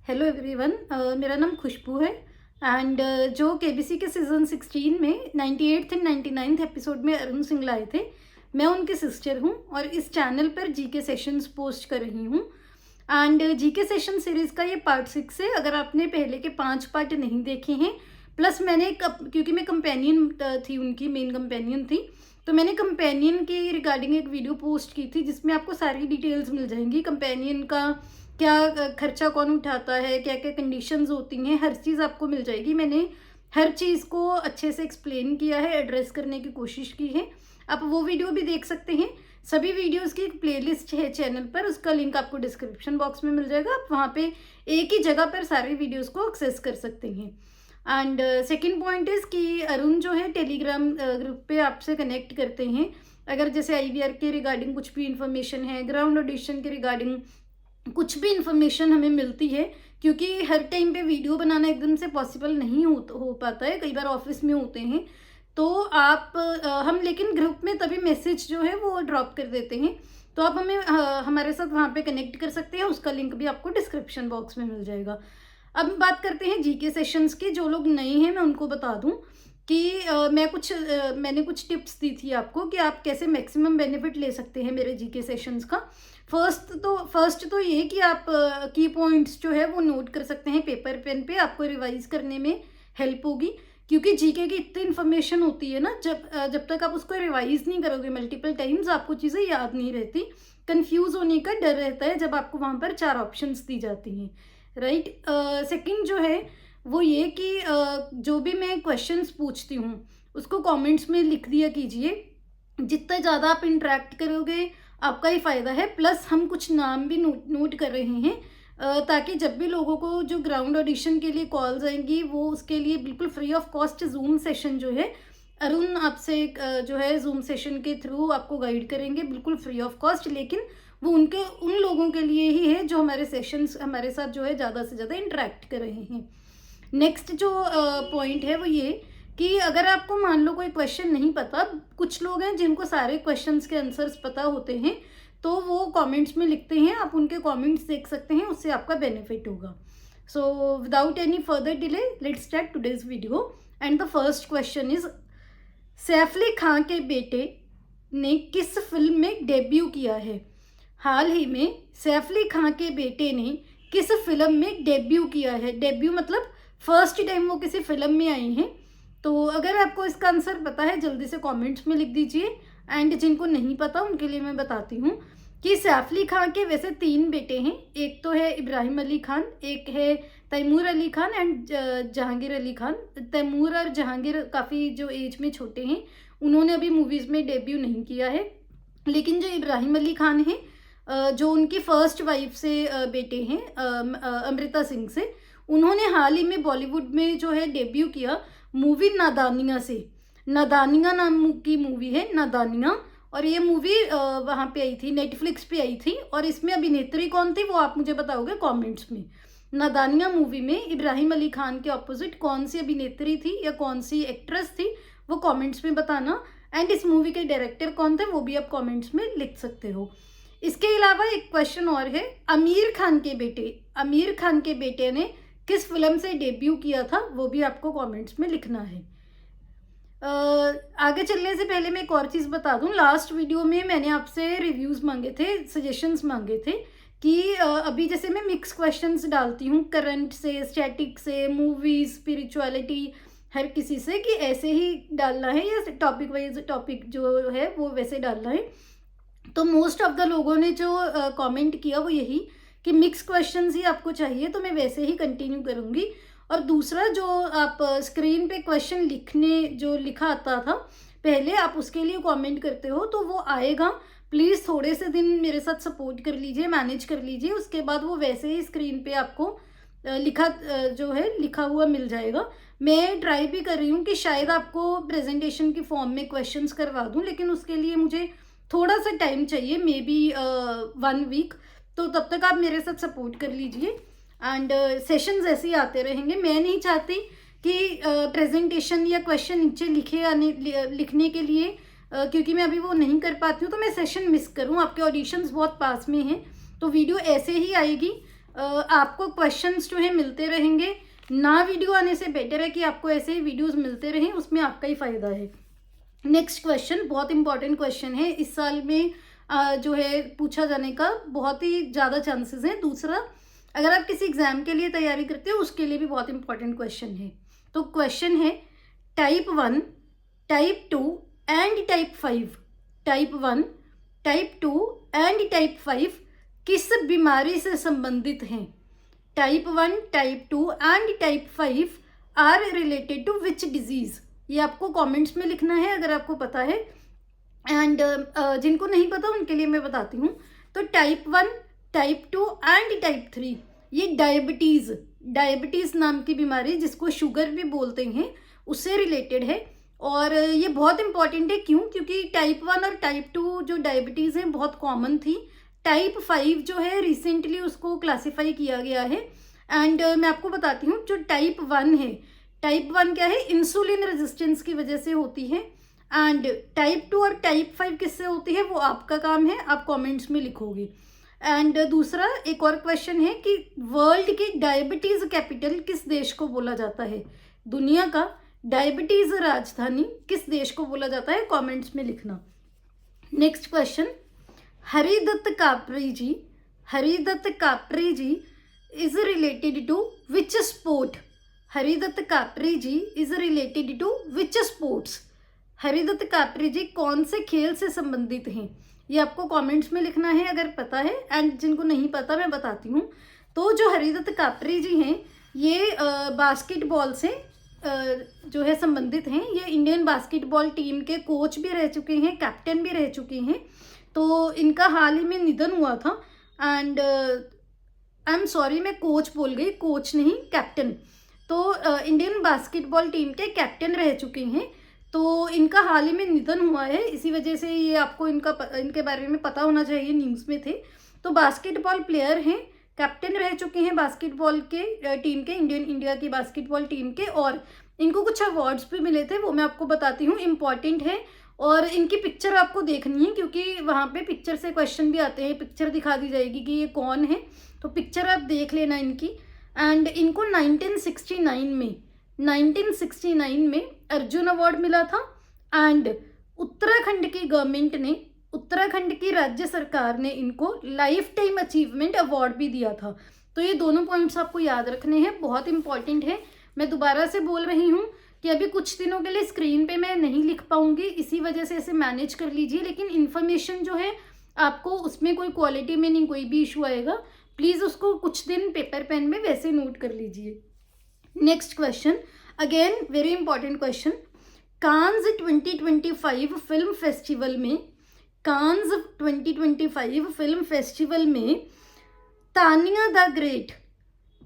Hello everyone. मेरा नाम खुशबू है एंड जो केबीसी के सीज़न 16 में 98th एंड 99th एपिसोड में अरुण सिंगला आए थे, मैं उनके सिस्टर हूँ और इस चैनल पर जीके सेशंस पोस्ट कर रही हूँ। एंड जीके सेशन सीरीज़ का ये पार्ट 6 है। अगर आपने पहले के 5 पार्ट नहीं देखे हैं, प्लस मैंने क्योंकि मैं कंपेनियन थी, उनकी मेन कंपेनियन थी, तो मैंने कंपेनियन की रिगार्डिंग एक वीडियो पोस्ट की थी जिसमें आपको सारी डिटेल्स मिल जाएंगी। कंपेनियन का क्या खर्चा कौन उठाता है, क्या क्या कंडीशंस होती हैं, हर चीज़ आपको मिल जाएगी। मैंने हर चीज़ को अच्छे से एक्सप्लेन किया है, एड्रेस करने की कोशिश की है। आप वो वीडियो भी देख सकते हैं। सभी वीडियोस की एक प्लेलिस्ट है चैनल पर, उसका लिंक आपको डिस्क्रिप्शन बॉक्स में मिल जाएगा। आप वहाँ पे एक ही जगह पर सारे वीडियोस को एक्सेस कर सकते हैं। एंड सेकेंड पॉइंट इज़ कि अरुण जो है टेलीग्राम ग्रुप पे आपसे कनेक्ट करते हैं। अगर जैसे आईवीआर के रिगार्डिंग कुछ भी इंफॉर्मेशन है, ग्राउंड ऑडिशन के रिगार्डिंग कुछ भी इंफॉर्मेशन हमें मिलती है, क्योंकि हर टाइम पे वीडियो बनाना एकदम से पॉसिबल नहीं हो पाता है, कई बार ऑफिस में होते हैं, तो आप हम लेकिन ग्रुप में तभी मैसेज जो है वो ड्रॉप कर देते हैं, तो आप हमें हमारे साथ वहाँ पे कनेक्ट कर सकते हैं। उसका लिंक भी आपको डिस्क्रिप्शन बॉक्स में मिल जाएगा। अब बात करते हैं जीके सेशंस की। जो लोग नए हैं मैं उनको बता दूं कि मैंने कुछ टिप्स दी थी आपको कि आप कैसे मैक्सिमम बेनिफिट ले सकते हैं मेरे जीके सेशंस का। फर्स्ट तो ये कि आप की पॉइंट्स जो है वो नोट कर सकते हैं पेपर पेन पे, आपको रिवाइज करने में हेल्प होगी। क्योंकि जीके की इतनी इन्फॉर्मेशन होती है ना, जब तक आप उसको रिवाइज नहीं करोगे मल्टीपल टाइम्स, आपको चीज़ें याद नहीं रहती, कंफ्यूज होने का डर रहता है जब आपको वहाँ पर 4 ऑप्शंस दी जाती हैं, राइट। सेकंड जो है वो ये कि जो भी मैं क्वेश्चंस पूछती हूँ उसको कमेंट्स में लिख दिया कीजिए। जितना ज़्यादा आप इंटरेक्ट करोगे आपका ही फ़ायदा है। प्लस हम कुछ नाम भी नोट कर रहे हैं, ताकि जब भी लोगों को जो ग्राउंड ऑडिशन के लिए कॉल्स आएंगी वो उसके लिए बिल्कुल free of cost zoom session जो है अरुण आपसे जो है जूम सेशन के थ्रू आपको गाइड करेंगे, बिल्कुल फ्री ऑफ कॉस्ट। लेकिन वो उन लोगों के लिए ही है जो हमारे सेशंस हमारे साथ जो है ज़्यादा से ज़्यादा इंटरेक्ट कर रहे हैं। नेक्स्ट जो पॉइंट है वो ये कि अगर आपको मान लो कोई क्वेश्चन नहीं पता, कुछ लोग हैं जिनको सारे क्वेश्चंस के आंसर्स पता होते हैं, तो वो कमेंट्स में लिखते हैं, आप उनके कमेंट्स देख सकते हैं, उससे आपका बेनिफिट होगा। So without any further delay let's start today's video. And the first question is, Saif Ali Khan के बेटे ने किस फिल्म में डेब्यू किया है? हाल ही में सैफ अली खान के बेटे ने किस फिल्म में डेब्यू किया है? डेब्यू मतलब फर्स्ट टाइम वो किसी फिल्म में आई हैं। तो अगर आपको इसका आंसर पता है जल्दी से कमेंट्स में लिख दीजिए। एंड जिनको नहीं पता उनके लिए मैं बताती हूँ कि सैफ अली खान के वैसे 3 बेटे हैं। एक तो है इब्राहिम अली खान, एक है तैमूर अली खान एंड जहांगीर अली खान। तैमूर और जहांगीर काफ़ी जो एज में छोटे हैं, उन्होंने अभी मूवीज़ में डेब्यू नहीं किया है। लेकिन जो इब्राहिम अली खान हैं, जो उनकी फर्स्ट वाइफ से बेटे हैं अमृता सिंह से, उन्होंने हाल ही में बॉलीवुड में जो है डेब्यू किया मूवी नादानिया से। नादानिया नाम की मूवी है, नादानिया। और ये मूवी वहाँ पे आई थी, नेटफ्लिक्स पे आई थी। और इसमें अभिनेत्री कौन थी वो आप मुझे बताओगे कमेंट्स में। नादानिया मूवी में इब्राहिम अली खान के ऑपोजिट कौन सी अभिनेत्री थी या कौन सी एक्ट्रेस थी वो कमेंट्स में बताना। एंड इस मूवी के डायरेक्टर कौन थे वो भी आप कमेंट्स में लिख सकते हो। इसके अलावा एक क्वेश्चन और है, आमिर खान के बेटे ने किस फिल्म से डेब्यू किया था, वो भी आपको कमेंट्स में लिखना है। आगे चलने से पहले मैं एक और चीज़ बता दूं, लास्ट वीडियो में मैंने आपसे रिव्यूज़ मांगे थे, सजेशंस मांगे थे कि अभी जैसे मैं मिक्स क्वेश्चंस डालती हूँ करंट से, स्टैटिक से, मूवीज़, स्पिरिचुअलिटी, हर किसी से, कि ऐसे ही डालना है या टॉपिक वाइज टॉपिक जो है वो वैसे डालना है। तो मोस्ट ऑफ द लोगों ने जो कमेंट किया वो यही कि मिक्स क्वेश्चंस ही आपको चाहिए, तो मैं वैसे ही कंटिन्यू करूँगी। और दूसरा, जो आप स्क्रीन पे क्वेश्चन लिखा आता था पहले, आप उसके लिए कमेंट करते हो तो वो आएगा। प्लीज़ थोड़े से दिन मेरे साथ सपोर्ट कर लीजिए, मैनेज कर लीजिए, उसके बाद वो वैसे ही स्क्रीन पे आपको लिखा हुआ मिल जाएगा। मैं ट्राई भी कर रही हूँ कि शायद आपको प्रेजेंटेशन की फॉर्म में क्वेश्चंस करवा दूँ, लेकिन उसके लिए मुझे थोड़ा सा टाइम चाहिए, मे बी 1 वीक। तो तब तक आप मेरे साथ सपोर्ट कर लीजिए। एंड सेशंस ऐसे ही आते रहेंगे। मैं नहीं चाहती कि प्रेजेंटेशन या क्वेश्चन नीचे लिखने के लिए, क्योंकि मैं अभी वो नहीं कर पाती हूँ तो मैं सेशन मिस करूँ। आपके ऑडिशंस बहुत पास में हैं तो वीडियो ऐसे ही आएगी। आपको क्वेश्चंस जो है मिलते रहेंगे। ना वीडियो आने से बेटर है कि आपको ऐसे ही वीडियोस मिलते रहें, उसमें आपका ही फ़ायदा है। नेक्स्ट क्वेश्चन बहुत इंपॉर्टेंट क्वेश्चन है, इस साल में जो है पूछा जाने का बहुत ही ज़्यादा चांसेस हैं। दूसरा, अगर आप किसी एग्ज़ाम के लिए तैयारी करते हो उसके लिए भी बहुत इंपॉर्टेंट क्वेश्चन है। तो क्वेश्चन है type 1, type 2 and type 5, type 1, type 2 and type 5 किस बीमारी से संबंधित हैं? Type 1, type 2 and type 5 are related to which disease? ये आपको कमेंट्स में लिखना है अगर आपको पता है। एंड जिनको नहीं पता उनके लिए मैं बताती हूँ। तो टाइप 1, टाइप 2 एंड टाइप 3 ये डायबिटीज़ नाम की बीमारी, जिसको शुगर भी बोलते हैं, उससे रिलेटेड है। और ये बहुत इंपॉर्टेंट है, क्यों? क्योंकि टाइप 1 और टाइप 2 जो डायबिटीज़ है बहुत कॉमन थी। टाइप 5 जो है रिसेंटली उसको क्लासीफाई किया गया है। एंड मैं आपको बताती हूँ, जो टाइप 1 है, टाइप 1 क्या है? इंसुलिन रेजिस्टेंस की वजह से होती है। एंड टाइप 2 और टाइप 5 किससे होती है, वो आपका काम है, आप कमेंट्स में लिखोगे। एंड दूसरा एक और क्वेश्चन है कि वर्ल्ड की डायबिटीज़ कैपिटल किस देश को बोला जाता है? दुनिया का डायबिटीज़ राजधानी किस देश को बोला जाता है? कमेंट्स में लिखना। Next question, Haridatt Kapre ji is related to which sport? Haridatt Kapre ji is related to which sports? Haridatt Kapre ji कौन से खेल से संबंधित हैं? ये आपको कमेंट्स में लिखना है अगर पता है। एंड जिनको नहीं पता मैं बताती हूँ। तो जो हरिदत्त कापरे जी हैं ये बास्केटबॉल से जो है संबंधित हैं। ये इंडियन बास्केटबॉल टीम के कोच भी रह चुके हैं, कैप्टन भी रह चुके हैं। तो इनका हाल ही में निधन हुआ था। एंड आई एम सॉरी, मैं कोच बोल गई, कोच नहीं, कैप्टन। तो इंडियन बास्केटबॉल टीम के कैप्टन रह चुके हैं। तो इनका हाल ही में निधन हुआ है, इसी वजह से ये आपको इनके बारे में पता होना चाहिए, न्यूज़ में थे। तो बास्केटबॉल प्लेयर हैं, कैप्टन रह चुके हैं बास्केटबॉल के टीम के, इंडिया की बास्केटबॉल टीम के। और इनको कुछ अवार्ड्स भी मिले थे, वो मैं आपको बताती हूँ, इम्पॉर्टेंट है। और इनकी पिक्चर आपको देखनी है, क्योंकि वहाँ पे पिक्चर से क्वेश्चन भी आते हैं। पिक्चर दिखा दी जाएगी कि ये कौन है, तो पिक्चर आप देख लेना इनकी। एंड इनको 1969 में अर्जुन अवार्ड मिला था। एंड उत्तराखंड की गवर्नमेंट ने, उत्तराखंड की राज्य सरकार ने इनको लाइफ टाइम अचीवमेंट अवार्ड भी दिया था। तो ये दोनों पॉइंट्स आपको याद रखने हैं, बहुत इंपॉर्टेंट है। मैं दोबारा से बोल रही हूँ कि अभी कुछ दिनों के लिए स्क्रीन पे मैं नहीं लिख पाऊंगी, इसी वजह से इसे मैनेज कर लीजिए। लेकिन इन्फॉर्मेशन जो है आपको उसमें कोई क्वालिटी में नहीं कोई भी इशू आएगा, प्लीज़ उसको कुछ दिन पेपर पेन में वैसे नोट कर लीजिए। Next question, again very important question. Cannes 2025 film festival में तानिया द ग्रेट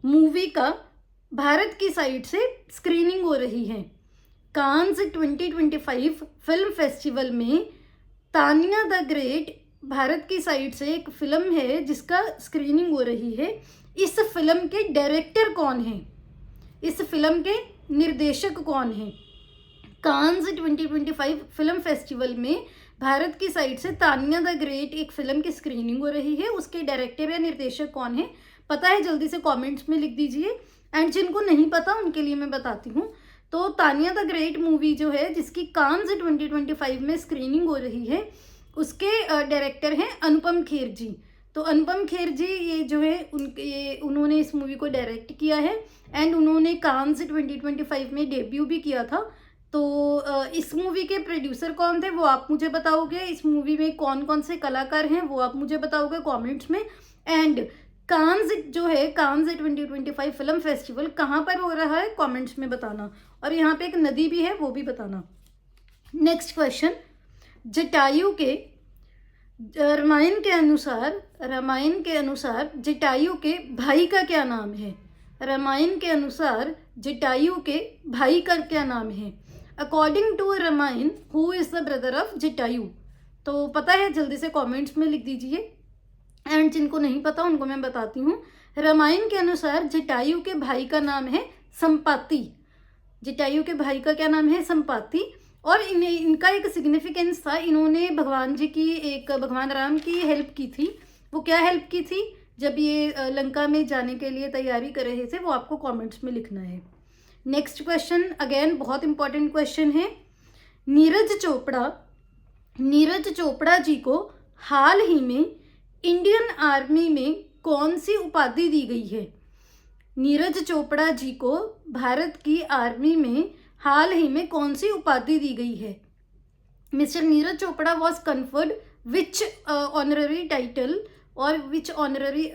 मूवी का भारत की साइड से स्क्रीनिंग हो रही है। कांस 2025 फिल्म फेस्टिवल में तानिया द ग्रेट भारत की साइड से एक फिल्म है जिसका स्क्रीनिंग हो रही है। इस फिल्म के डायरेक्टर कौन है? इस फिल्म के निर्देशक कौन है? कांस 2025 फिल्म फेस्टिवल में भारत की साइड से तानिया द ग्रेट एक फिल्म की स्क्रीनिंग हो रही है, उसके डायरेक्टर या निर्देशक कौन है? पता है जल्दी से कमेंट्स में लिख दीजिए। एंड जिनको नहीं पता उनके लिए मैं बताती हूँ। तो तानिया द ग्रेट मूवी जो है जिसकी कांस 2025 में स्क्रीनिंग हो रही है, उसके डायरेक्टर हैं अनुपम खेर जी। तो अनुपम खेर जी ये जो है उन्होंने इस मूवी को डायरेक्ट किया है। एंड उन्होंने कांस 2025 में डेब्यू भी किया था। तो इस मूवी के प्रोड्यूसर कौन थे वो आप मुझे बताओगे। इस मूवी में कौन कौन से कलाकार हैं वो आप मुझे बताओगे कमेंट्स में। एंड कांस जो है, कांस 2025 फिल्म फेस्टिवल कहाँ पर हो रहा है कमेंट्स में बताना। और यहाँ पे एक नदी भी है वो भी बताना। नेक्स्ट क्वेश्चन, जटायु के रामायण के अनुसार जटायु के भाई का क्या नाम है? रामायण के अनुसार जटायु के भाई का क्या नाम है? According to Ramayana who is the brother of Jatayu? तो पता है जल्दी से कमेंट्स में लिख दीजिए। एंड जिनको नहीं पता उनको मैं बताती हूँ। रामायण के अनुसार जटायु के भाई का नाम है संपाति। जटायु के भाई का क्या नाम है? संपाति। और इनका एक सिग्निफिकेंस था, इन्होंने भगवान राम की हेल्प की थी। वो क्या हेल्प की थी? जब ये लंका में जाने के लिए तैयारी कर रहे थे, वो आपको कमेंट्स में लिखना है। नेक्स्ट क्वेश्चन अगेन बहुत इंपॉर्टेंट क्वेश्चन है। नीरज चोपड़ा जी को हाल ही में इंडियन आर्मी में कौन सी उपाधि दी गई है? नीरज चोपड़ा जी को भारत की आर्मी में हाल ही में कौन सी उपाधि दी गई है? Mister Neeraj Chopra was conferred which honorary title और which honorary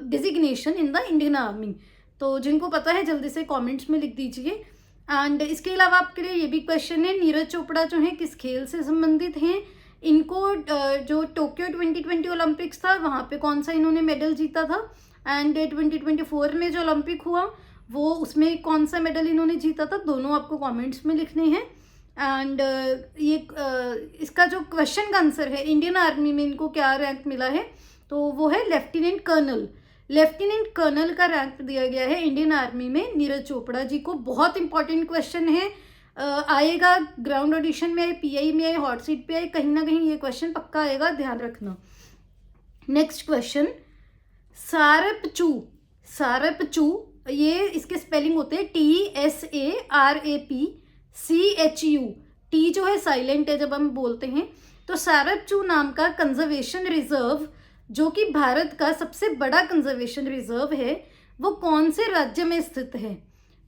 designation in the Indian army? तो जिनको पता है जल्दी से कमेंट्स में लिख दीजिए। एंड इसके अलावा आपके लिए ये भी क्वेश्चन है, नीरज चोपड़ा जो है किस खेल से संबंधित हैं? इनको जो टोक्यो 2020 ओलंपिक्स था वहाँ पे कौन सा इन्होंने मेडल जीता था? एंड 2024 में जो ओलंपिक हुआ वो उसमें कौन सा मेडल इन्होंने जीता था? दोनों आपको कमेंट्स में लिखने हैं। एंड इसका जो क्वेश्चन का आंसर है, इंडियन आर्मी में इनको क्या रैंक मिला है, तो वो है लेफ्टिनेंट कर्नल। लेफ्टिनेंट कर्नल का रैंक दिया गया है इंडियन आर्मी में नीरज चोपड़ा जी को। बहुत इंपॉर्टेंट क्वेश्चन है, आएगा ग्राउंड ऑडिशन में आए, पीआई में आए, हॉट सीट पे आए, कहीं ना कहीं ये क्वेश्चन पक्का आएगा, ध्यान रखना। नेक्स्ट क्वेश्चन, सारपचू ये इसके स्पेलिंग होते हैं TSARAPCHU। टी जो है साइलेंट है जब हम बोलते हैं। तो सारपचू नाम का कंजर्वेशन रिजर्व, जो कि भारत का सबसे बड़ा कंजर्वेशन रिजर्व है, वो कौन से राज्य में स्थित है?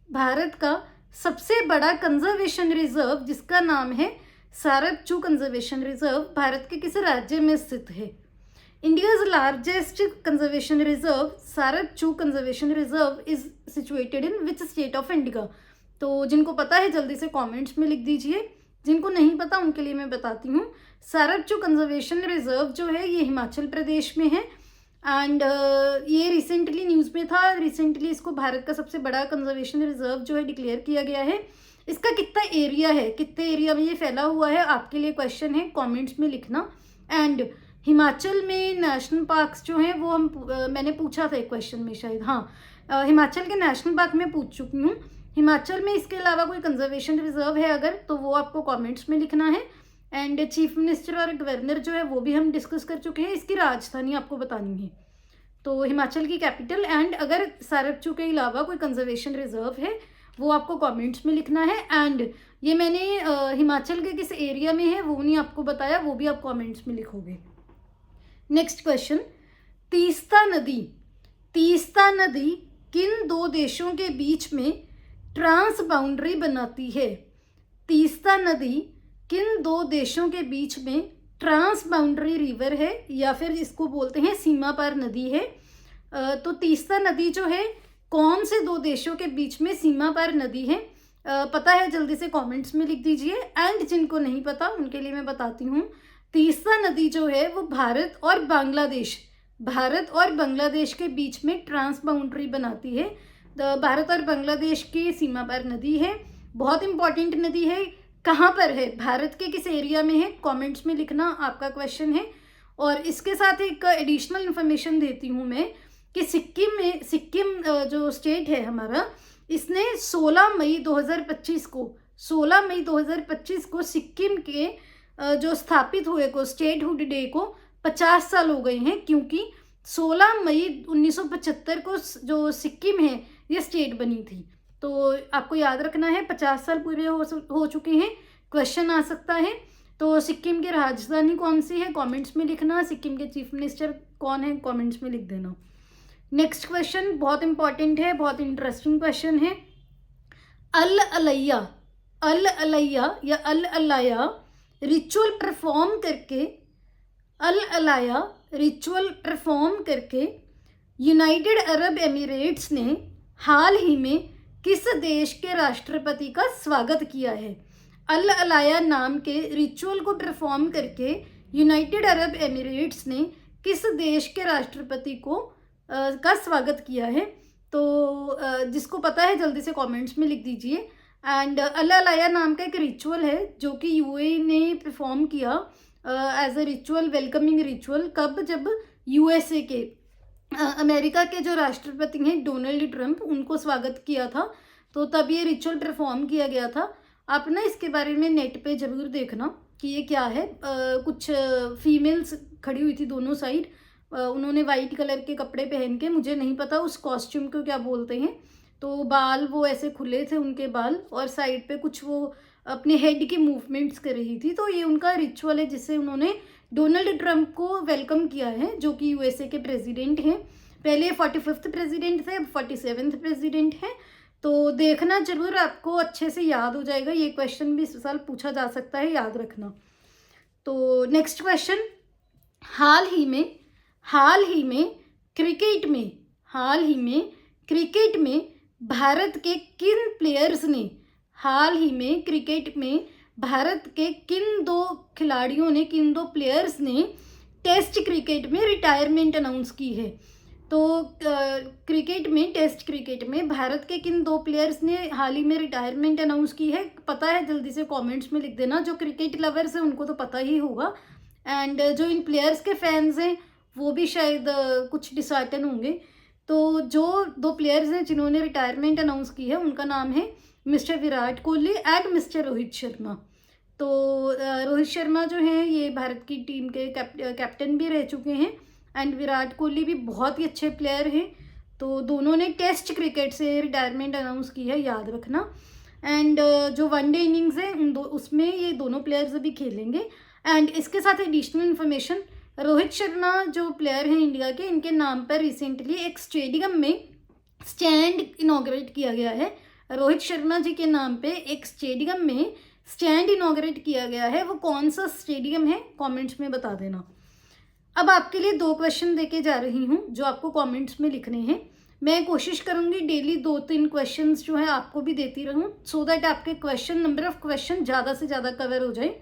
भारत का सबसे बड़ा कंजर्वेशन रिजर्व जिसका नाम है सारपचू कंजर्वेशन रिजर्व, भारत के किस राज्य में स्थित है? India's largest conservation reserve Sarpachu conservation reserve is situated in which state of India? तो जिनको पता है जल्दी से कमेंट्स में लिख दीजिए, जिनको नहीं पता उनके लिए मैं बताती हूँ। सारपचू कंजर्वेशन रिजर्व जो है ये हिमाचल प्रदेश में है। एंड ये रिसेंटली न्यूज़ में था, रिसेंटली इसको भारत का सबसे बड़ा कंजर्वेशन रिजर्व जो है डिक्लेयर किया गया है। इसका कितना एरिया है, कितने एरिया में ये फैला हुआ है, आपके लिए क्वेश्चन है, कमेंट्स में लिखना। एंड हिमाचल में नेशनल पार्क्स जो हैं वो मैंने पूछा था एक क्वेश्चन में शायद, हाँ हिमाचल के नेशनल पार्क में पूछ चुकी हूँ। हिमाचल में इसके अलावा कोई कंजर्वेशन रिजर्व है अगर, तो वो आपको कमेंट्स में लिखना है। एंड चीफ मिनिस्टर और गवर्नर जो है वो भी हम डिस्कस कर चुके हैं, इसकी राजधानी आपको बतानी है, तो हिमाचल की कैपिटल। एंड अगर सारपचू के अलावा कोई कंजर्वेशन रिजर्व है वो आपको कमेंट्स में लिखना है। एंड ये मैंने हिमाचल के किस एरिया में है वो नहीं आपको बताया, वो भी आप कमेंट्स में लिखोगे। नेक्स्ट क्वेश्चन, तीस्ता नदी किन दो देशों के बीच में ट्रांस बाउंड्री बनाती है? तीस्ता नदी किन दो देशों के बीच में ट्रांस बाउंड्री रिवर है, या फिर इसको बोलते हैं सीमा पार नदी है। तो तीस्ता नदी जो है कौन से दो देशों के बीच में सीमा पार नदी है? पता है जल्दी से कमेंट्स में लिख दीजिए। एंड जिनको नहीं पता उनके लिए मैं बताती हूँ, तीस्ता नदी जो है वो भारत और बांग्लादेश के बीच में ट्रांस बाउंड्री बनाती है। भारत और बांग्लादेश की सीमा पार नदी है, बहुत इंपॉर्टेंट नदी है। कहाँ पर है, भारत के किस एरिया में है, कमेंट्स में लिखना आपका क्वेश्चन है। और इसके साथ एक एडिशनल इन्फॉर्मेशन देती हूँ मैं कि सिक्किम जो स्टेट है हमारा, इसने 16 मई 2025 को सिक्किम के जो स्थापित हुए को स्टेटहुड डे को 50 साल हो गए हैं, क्योंकि 16 मई 1975 को जो सिक्किम है ये स्टेट बनी थी। तो आपको याद रखना है 50 साल पूरे हो चुके हैं, क्वेश्चन आ सकता है। तो सिक्किम की राजधानी कौन सी है, कमेंट्स में लिखना। सिक्किम के चीफ मिनिस्टर कौन है, कमेंट्स में लिख देना। नेक्स्ट क्वेश्चन बहुत इंपॉर्टेंट है, बहुत इंटरेस्टिंग क्वेश्चन है। अल अलाया या अल अलाया रिचुअल परफॉर्म करके यूनाइटेड अरब एमिरेट्स ने हाल ही में किस देश के राष्ट्रपति का स्वागत किया है? अल अलाया नाम के रिचुअल को परफॉर्म करके यूनाइटेड अरब एमिरेट्स ने किस देश के राष्ट्रपति का स्वागत किया है? तो जिसको पता है जल्दी से कमेंट्स में लिख दीजिए। एंड अल अलाया नाम का एक रिचुअल है जो कि यूएई ने परफॉर्म किया as a ritual, welcoming ritual. कब? जब यूएसए के अमेरिका के जो राष्ट्रपति हैं डोनाल्ड ट्रंप, उनको स्वागत किया था, तो तब ये रिचुअल परफॉर्म किया गया था। आप ना इसके बारे में नेट पे ज़रूर देखना कि ये क्या है। कुछ फीमेल्स खड़ी हुई थी दोनों साइड, उन्होंने वाइट कलर के कपड़े पहन के, मुझे नहीं पता उस कॉस्ट्यूम को क्या बोलते हैं, तो बाल वो ऐसे खुले थे उनके बाल, और साइड पे कुछ वो अपने हेड की मूवमेंट्स कर रही थी। तो ये उनका रिचुअल है जिससे उन्होंने डोनाल्ड ट्रंप को वेलकम किया है, जो कि यूएसए के प्रेसिडेंट हैं। पहले 45th प्रेसिडेंट थे, अब 47th प्रेसिडेंट हैं। तो देखना जरूर, आपको अच्छे से याद हो जाएगा। ये क्वेश्चन भी इस साल पूछा जा सकता है, याद रखना। तो नेक्स्ट क्वेश्चन, हाल ही में क्रिकेट में भारत के किन प्लेयर्स ने, हाल ही में क्रिकेट में भारत के किन दो खिलाड़ियों ने, किन दो प्लेयर्स ने टेस्ट क्रिकेट में रिटायरमेंट अनाउंस की है? तो टेस्ट क्रिकेट में भारत के किन दो प्लेयर्स ने हाल ही में रिटायरमेंट अनाउंस की है? पता है जल्दी से कमेंट्स में लिख देना। जो क्रिकेट लवर्स हैं उनको तो पता ही होगा, एंड जो इन प्लेयर्स के फैंस हैं वो भी शायद कुछ डिसहार्टन होंगे। तो जो दो प्लेयर्स हैं जिन्होंने रिटायरमेंट अनाउंस की है, उनका नाम है mister Virat Kohli and mister Rohit Sharma. तो रोहित शर्मा जो हैं ये भारत की टीम के कैप्टन भी रह चुके हैं, एंड विराट कोहली भी बहुत ही अच्छे प्लेयर हैं। तो दोनों ने टेस्ट क्रिकेट से रिटायरमेंट अनाउंस की है, याद रखना। एंड जो वनडे इनिंग्स है उसमें ये दोनों प्लेयर्स अभी खेलेंगे। एंड इसके साथ एडिशनल इन्फॉर्मेशन, रोहित शर्मा जो प्लेयर हैं इंडिया के, इनके नाम पर रिसेंटली एक स्टेडियम में स्टैंड इनॉग्रेट किया गया है। रोहित शर्मा जी के नाम पे एक स्टेडियम में स्टैंड इनॉग्रेट किया गया है। वो कौन सा स्टेडियम है कमेंट्स में बता देना। अब आपके लिए 2 क्वेश्चन देके जा रही हूँ जो आपको कमेंट्स में लिखने हैं। मैं कोशिश करूँगी डेली 2-3 क्वेश्चंस जो है आपको भी देती रहूँ, सो दैट आपके नंबर ऑफ क्वेश्चन ज़्यादा से ज़्यादा कवर हो जाए।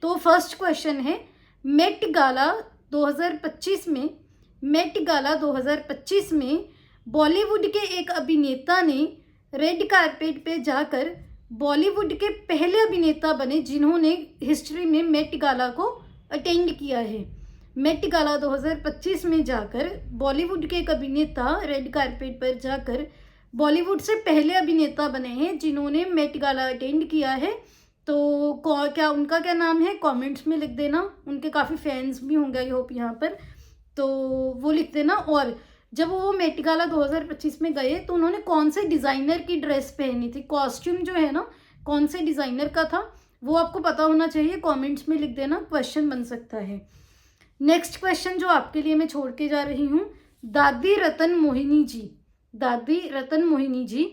तो फर्स्ट क्वेश्चन है, मेट गाला 2025 में बॉलीवुड के एक अभिनेता ने रेड कारपेट पे जाकर बॉलीवुड के पहले अभिनेता बने जिन्होंने हिस्ट्री में मेट गाला को अटेंड किया है। मेट गाला 2025 में जाकर बॉलीवुड के एक अभिनेता रेड कारपेट पर जाकर बॉलीवुड से पहले अभिनेता बने हैं जिन्होंने मेट गाला अटेंड किया है। तो उनका क्या नाम है कमेंट्स में लिख देना। उनके काफ़ी फैंस भी होंगे आई होप यहाँ पर, तो वो लिख देना। और जब वो मेट गाला 2025 में गए तो उन्होंने कौन से डिज़ाइनर की ड्रेस पहनी थी, कॉस्ट्यूम जो है ना कौन से डिज़ाइनर का था, वो आपको पता होना चाहिए। कमेंट्स में लिख देना, क्वेश्चन बन सकता है। नेक्स्ट क्वेश्चन जो आपके लिए मैं छोड़ के जा रही हूँ, दादी रतन मोहिनी जी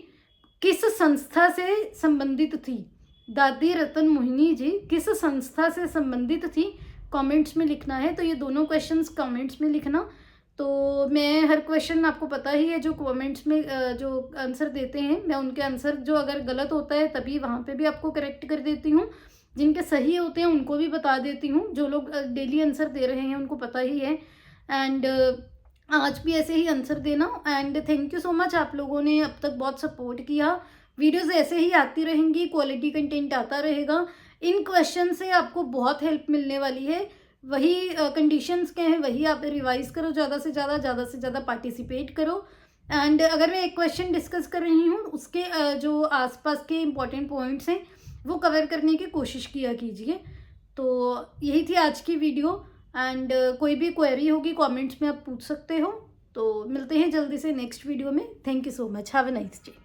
किस संस्था से संबंधित थी? दादी रतन मोहिनी जी किस संस्था से संबंधित थी, कमेंट्स में लिखना है। तो ये दोनों क्वेश्चंस कमेंट्स में लिखना। तो मैं हर क्वेश्चन, आपको पता ही है, जो कमेंट्स में जो आंसर देते हैं मैं उनके आंसर जो अगर गलत होता है तभी वहाँ पे भी आपको करेक्ट कर देती हूँ, जिनके सही होते हैं उनको भी बता देती हूँ। जो लोग डेली आंसर दे रहे हैं उनको पता ही है, एंड आज भी ऐसे ही आंसर देना। And thank you so much, आप लोगों ने अब तक बहुत सपोर्ट किया। वीडियोस ऐसे ही आती रहेंगी, क्वालिटी कंटेंट आता रहेगा। इन क्वेश्चन से आपको बहुत हेल्प मिलने वाली है। वही कंडीशंस क्या हैं वही आप रिवाइज करो, ज़्यादा से ज़्यादा पार्टिसिपेट करो। एंड अगर मैं एक क्वेश्चन डिस्कस कर रही हूँ उसके जो आसपास के इम्पॉर्टेंट पॉइंट्स हैं वो कवर करने की कोशिश किया कीजिए। तो यही थी आज की वीडियो, एंड कोई भी क्वेरी होगी कमेंट्स में आप पूछ सकते हो। तो मिलते हैं जल्दी से नेक्स्ट वीडियो में। Thank you so much, have a nice day.